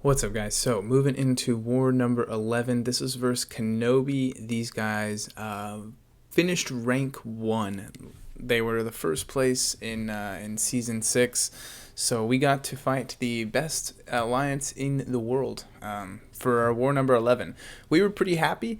What's up, guys? So, moving into war number 11. This is versus Kenobi. These guys finished rank 1. They were the first place in Season 6. So, we got to fight the best alliance in the world for our war number 11. We were pretty happy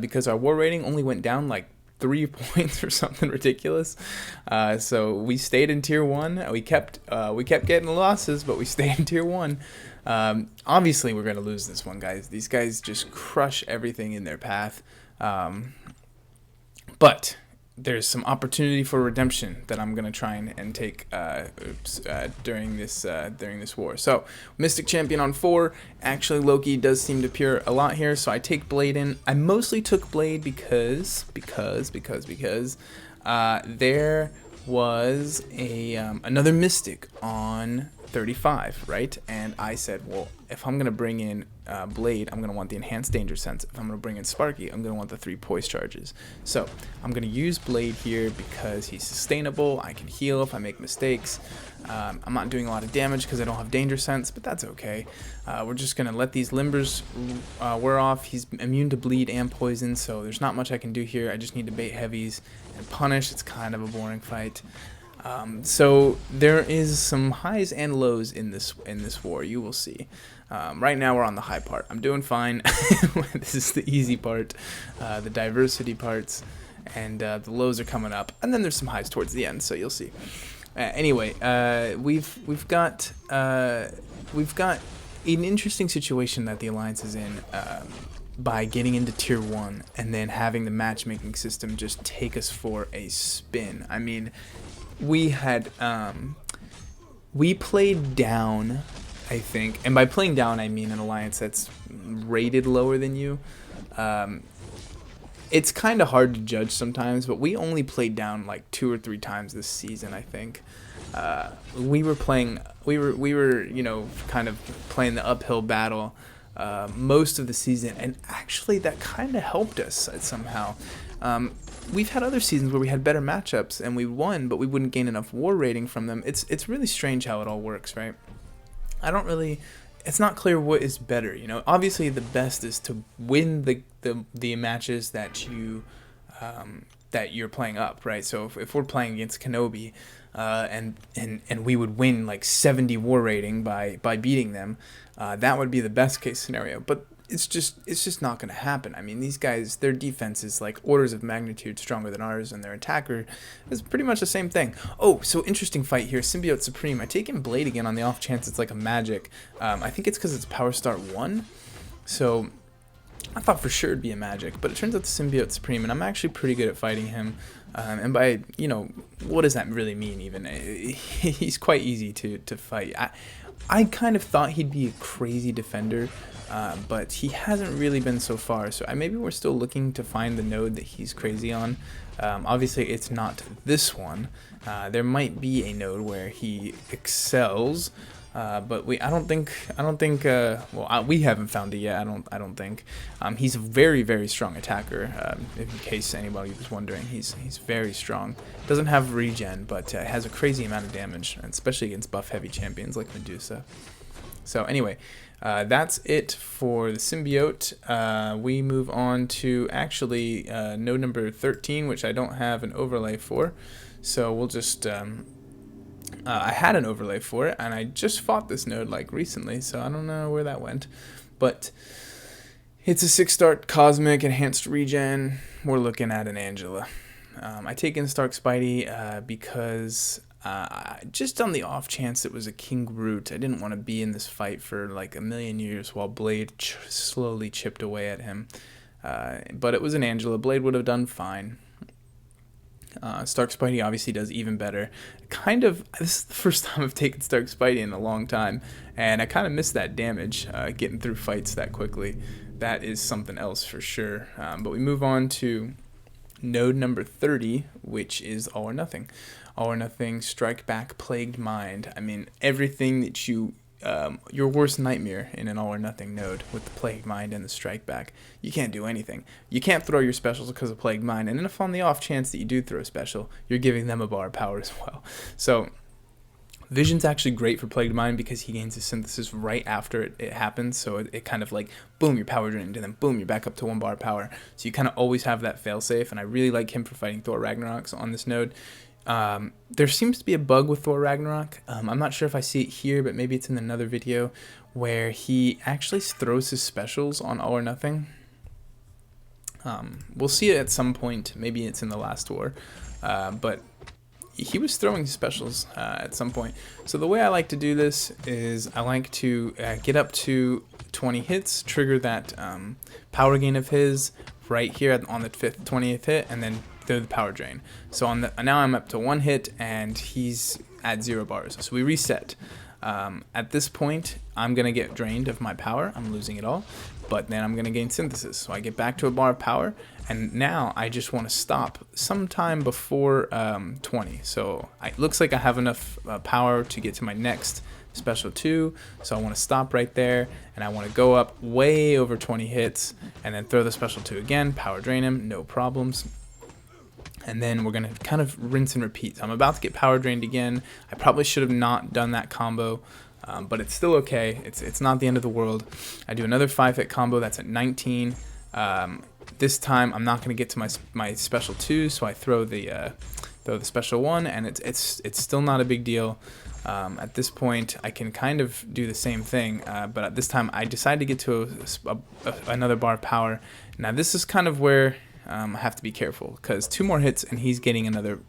because our war rating only went down like 3 points or something ridiculous. So we stayed in tier 1. We kept getting losses, but we stayed in tier 1. Obviously, we're gonna lose this one, guys. These guys just crush everything in their path. But there's some opportunity for redemption that I'm gonna try and take during this war. So Mystic Champion on 4. Actually, Loki does seem to appear a lot here, so I take Blade in. I mostly took Blade because there was another Mystic on 35, right? And I said, well, if I'm gonna bring in Blade, I'm gonna want the enhanced danger sense. If I'm gonna bring in Sparky, I'm gonna want the 3 poise charges. So I'm gonna use Blade here because he's sustainable. I can heal if I make mistakes. I'm not doing a lot of damage because I don't have danger sense, but that's okay. We're just gonna let these limbers wear off. He's immune to bleed and poison, so there's not much I can do here. I just need to bait heavies and punish. It's kind of a boring fight. So there is some highs and lows in this war. You will see. Right now we're on the high part. I'm doing fine. This is the easy part, the diversity parts, and the lows are coming up. And then there's some highs towards the end. So you'll see. Anyway, we've got an interesting situation that the Alliance is in. By getting into tier 1 and then having the matchmaking system just take us for a spin. I mean, we played down, I think, and by playing down I mean an alliance that's rated lower than you. It's kind of hard to judge sometimes, but we only played down like 2 or 3 times this season, I think. We were kind of playing the uphill battle most of the season, and actually that kind of helped us somehow. We've had other seasons where we had better matchups and we won, but we wouldn't gain enough war rating from them. It's really strange how it all works, right? It's not clear what is better, you know. Obviously the best is to win the matches that you're playing up, right? So if we're playing against Kenobi and we would win like 70 war rating by beating them, that would be the best case scenario. But it's just not going to happen. I mean, these guys, their defense is like orders of magnitude stronger than ours, and their attacker is pretty much the same thing. Oh, so interesting fight here. Symbiote Supreme. I take in Blade again on the off chance it's like a magic. I think it's because it's Power Start 1. So I thought for sure it'd be a magic, but it turns out the Symbiote Supreme, and I'm actually pretty good at fighting him. And by, what does that really mean even? He's quite easy to fight. I kind of thought he'd be a crazy defender, but he hasn't really been so far. So maybe we're still looking to find the node that he's crazy on. Obviously, it's not this one. There might be a node where he excels, but we haven't found it yet. I don't think. He's a very, very strong attacker. In case anybody was wondering, he's very strong. Doesn't have regen, but has a crazy amount of damage, especially against buff heavy champions like Medusa. So anyway, that's it for the symbiote. We move on to actually node number 13, which I don't have an overlay for. So we'll just I had an overlay for it, and I just fought this node like recently, so I don't know where that went. But it's a 6-star cosmic enhanced regen. We're looking at an Angela. I take in Stark Spidey because just on the off chance it was a King Groot, I didn't want to be in this fight for like a million years while Blade slowly chipped away at him. But it was an Angela. Blade would have done fine. Stark Spidey obviously does even better. This is the first time I've taken Stark Spidey in a long time, and I kind of missed that damage, getting through fights that quickly. That is something else for sure. But we move on to node number 30, which is All or Nothing. All or Nothing, Strike Back, Plagued Mind. I mean, everything that your worst nightmare in an All or Nothing node with the Plagued Mind and the Strike Back. You can't do anything. You can't throw your specials because of Plagued Mind, and if on the off chance that you do throw a special, you're giving them a bar of power as well. So Vision's actually great for Plagued Mind because he gains his synthesis right after it happens, so it kind of like, boom, you're power drained, and then boom, you're back up to 1 bar of power. So you kind of always have that failsafe, and I really like him for fighting Thor Ragnarok on this node. There seems to be a bug with Thor Ragnarok. I'm not sure if I see it here, but maybe it's in another video, where he actually throws his specials on all or nothing. We'll see it at some point. Maybe it's in the last war, but he was throwing his specials at some point. So the way I like to do this is I like to get up to 20 hits, trigger that power gain of his right here on the 20th hit, and then throw the power drain. So now I'm up to 1 hit, and he's at 0 bars. So we reset. At this point, I'm going to get drained of my power. I'm losing it all. But then I'm going to gain synthesis. So I get back to a bar of power, and now I just want to stop sometime before 20. So it looks like I have enough power to get to my next special 2. So I want to stop right there, and I want to go up way over 20 hits, and then throw the special 2 again, power drain him, no problems. And then we're going to kind of rinse and repeat. So I'm about to get power drained again. I probably should have not done that combo. But it's still okay. It's not the end of the world. I do another 5-hit combo that's at 19. This time I'm not going to get to my special 2, so I throw the special 1, and it's still not a big deal. At this point, I can kind of do the same thing, but at this time I decide to get to another bar of power. Now this is kind of where I have to be careful, because 2 more hits and he's getting another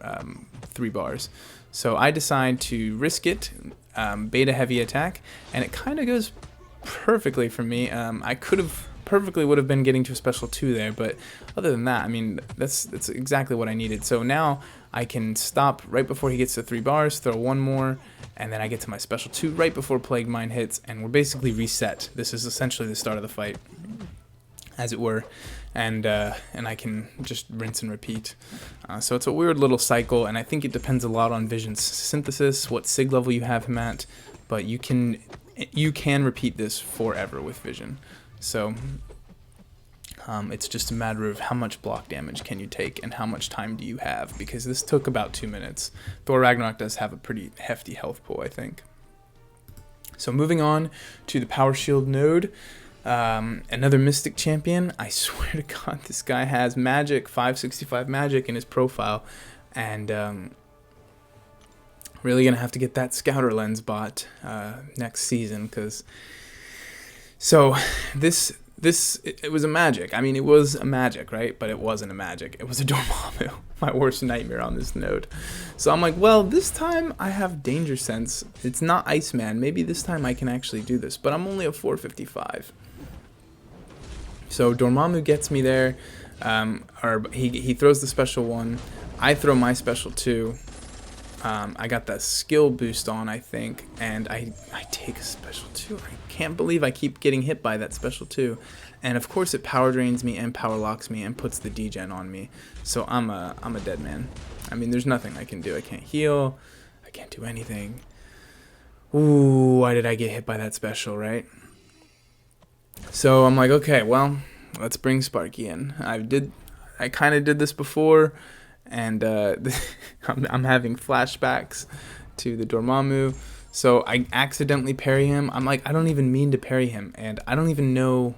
3 bars. So I decide to risk it. Beta heavy attack, and it kind of goes perfectly for me. I could have would have been getting to a special 2 there, but other than that, I mean, that's exactly what I needed. So now I can stop right before he gets to 3 bars, throw 1 more, and then I get to my special 2 right before Plague Mine hits, and we're basically reset. This is essentially the start of the fight, as it were, and I can just rinse and repeat. So it's a weird little cycle, and I think it depends a lot on Vision's synthesis, what sig level you have him at, but you can repeat this forever with Vision. So it's just a matter of how much block damage can you take and how much time do you have, because this took about 2 minutes. Thor Ragnarok does have a pretty hefty health pool, I think. So moving on to the Power Shield node. Another Mystic champion. I swear to God, this guy has magic, 565 magic in his profile, and really gonna have to get that Scouter Lens bot next season, because it was a magic. I mean, it was a magic, right? But it wasn't a magic. It was a Dormammu, my worst nightmare on this node. So I'm like, well, this time I have Danger Sense. It's not Iceman. Maybe this time I can actually do this, but I'm only a 455. So Dormammu gets me there, or he throws the special 1. I throw my special 2. I got that skill boost on, I think, and I take a special 2. I can't believe I keep getting hit by that special 2. And of course it power drains me and power locks me and puts the degen on me. So I'm a dead man. I mean, there's nothing I can do. I can't heal. I can't do anything. Ooh, why did I get hit by that special, right? So I'm like, okay, well, let's bring Sparky in. I kind of did this before, and I'm having flashbacks to the Dormammu. So I accidentally parry him. I'm like, I don't even mean to parry him, and I don't even know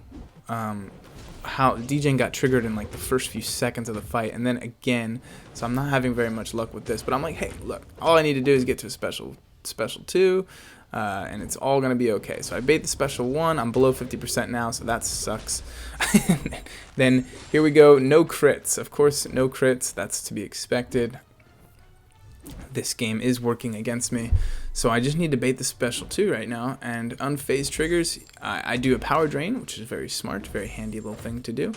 how DJing got triggered in like the first few seconds of the fight, and then again. So I'm not having very much luck with this. But I'm like, hey, look, all I need to do is get to a special 2. And it's all going to be okay. So I bait the special 1. I'm below 50% now, so that sucks. Then here we go. No crits. Of course, no crits. That's to be expected. This game is working against me. So I just need to bait the special 2 right now. And unfazed triggers, I do a power drain, which is very smart, very handy little thing to do.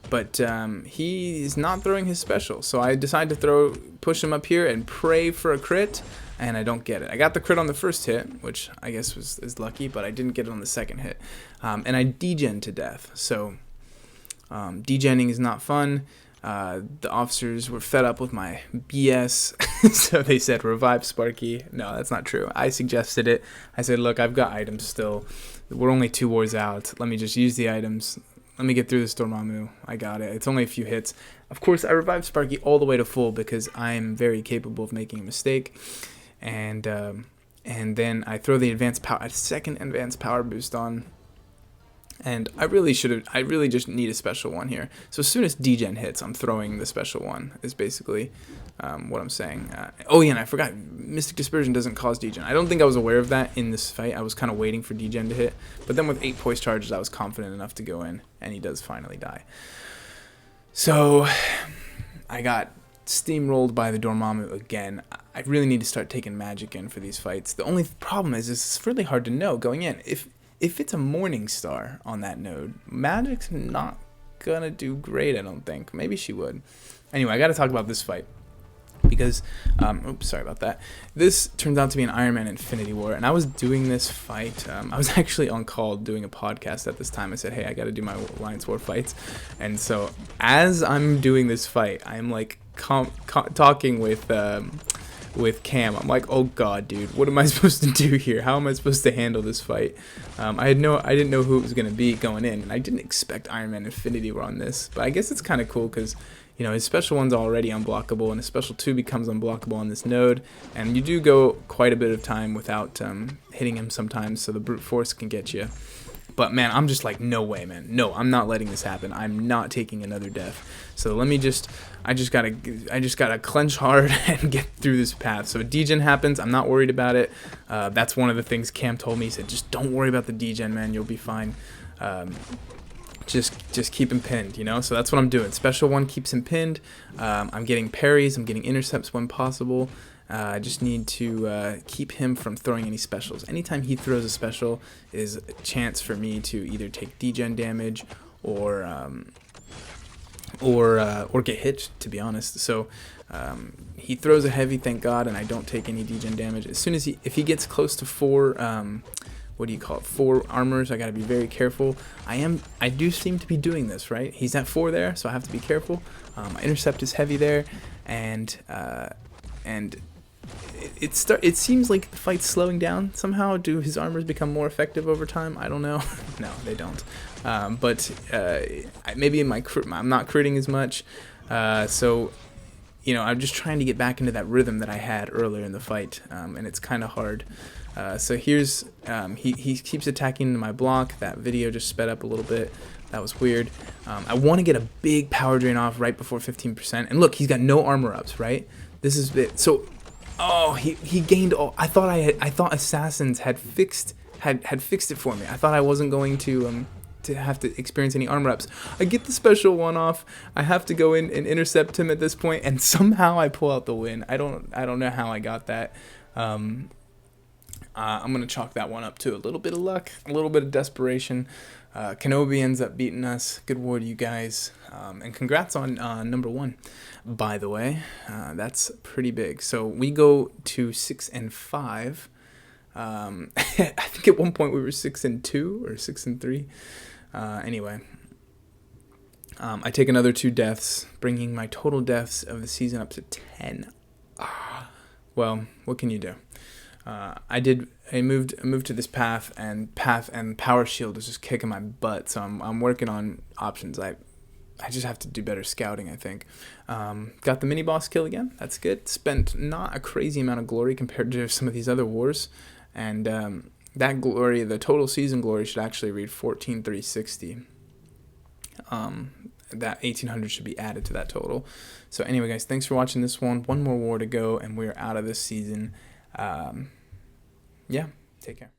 But he's not throwing his special. So I decide to push him up here and pray for a crit. And I don't get it. I got the crit on the first hit, which I guess is lucky, but I didn't get it on the second hit. And I degen to death. So degenning is not fun. The officers were fed up with my BS, so they said, revive Sparky. No, that's not true. I suggested it. I said, look, I've got items still. We're only 2 wars out. Let me just use the items. Let me get through this Dormammu. I got it. It's only a few hits. Of course, I revived Sparky all the way to full because I am very capable of making a mistake. And and then I throw the a second advanced power boost on. And I really just need a special one here. So as soon as degen hits, I'm throwing the special one, is basically what I'm saying. Oh yeah, and I forgot, Mystic Dispersion doesn't cause degen. I don't think I was aware of that in this fight. I was kind of waiting for degen to hit. But then with 8 poise charges, I was confident enough to go in, and he does finally die. So I got steamrolled by the Dormammu again. I really need to start taking magic in for these fights. The only problem is it's really hard to know going in. If it's a Morning Star on that node, Magic's not gonna do great, I don't think. Maybe she would. Anyway, I gotta talk about this fight. Because, oops, sorry about that. This turns out to be an Iron Man Infinity War, and I was doing this fight. I was actually on call doing a podcast at this time. I said, hey, I gotta do my Alliance War fights. And so, as I'm doing this fight, I'm like talking with Cam. I'm like, oh god, dude, what am I supposed to do here? How am I supposed to handle this fight? I didn't know who it was gonna be going in, and I didn't expect Iron Man Infinity War on this. But I guess it's kind of cool because, you know, his special one's already unblockable, and his special 2 becomes unblockable on this node, and you do go quite a bit of time without hitting him sometimes, so the brute force can get you. But man, I'm just like, no way, man. No, I'm not letting this happen. I'm not taking another death. So let me I just gotta clench hard and get through this path. So a degen happens, I'm not worried about it. That's one of the things Cam told me. He said, just don't worry about the degen, man. You'll be fine. Just keep him pinned, you know. So that's what I'm doing. Special 1 keeps him pinned. I'm getting parries. I'm getting intercepts when possible. I just need to keep him from throwing any specials. Anytime he throws a special is a chance for me to either take degen damage or get hit, to be honest. So he throws a heavy, thank God, and I don't take any degen damage. As soon as if he gets close to 4 what do you call it, 4 armors, I gotta be very careful. I do seem to be doing this, right? He's at 4 there, so I have to be careful. My intercept is heavy there, and it seems like the fight's slowing down somehow. Do his armors become more effective over time? I don't know. No, they don't. But maybe in I'm not critting as much. So, you know, I'm just trying to get back into that rhythm that I had earlier in the fight, and it's kind of hard. So here's he keeps attacking into my block. That video just sped up a little bit. That was weird. I want to get a big power drain off right before 15%. And look, he's got no armor ups, right? This is it. So, oh, he gained all. I thought Assassins had fixed it for me. I thought I wasn't going to have to experience any armor ups. I get the special 1 off. I have to go in and intercept him at this point, and somehow I pull out the win. I don't know how I got that. I'm gonna chalk that one up to a little bit of luck, a little bit of desperation. Kenobi ends up beating us. Good war to you guys, and congrats on number 1, by the way. That's pretty big. So we go to 6 and 5. I think at one point we were 6 and 2 or 6 and 3. Anyway, I take another 2 deaths, bringing my total deaths of the season up to 10. Well, what can you do? I moved to this path, and power shield is just kicking my butt. So I'm working on options. I just have to do better scouting, I think. Got the mini boss kill again. That's good. Spent not a crazy amount of glory compared to some of these other wars, and that glory, the total season glory, should actually read 14,360. That 1,800 should be added to that total. So anyway, guys, thanks for watching this one. One more war to go, and we're out of this season. Yeah, take care.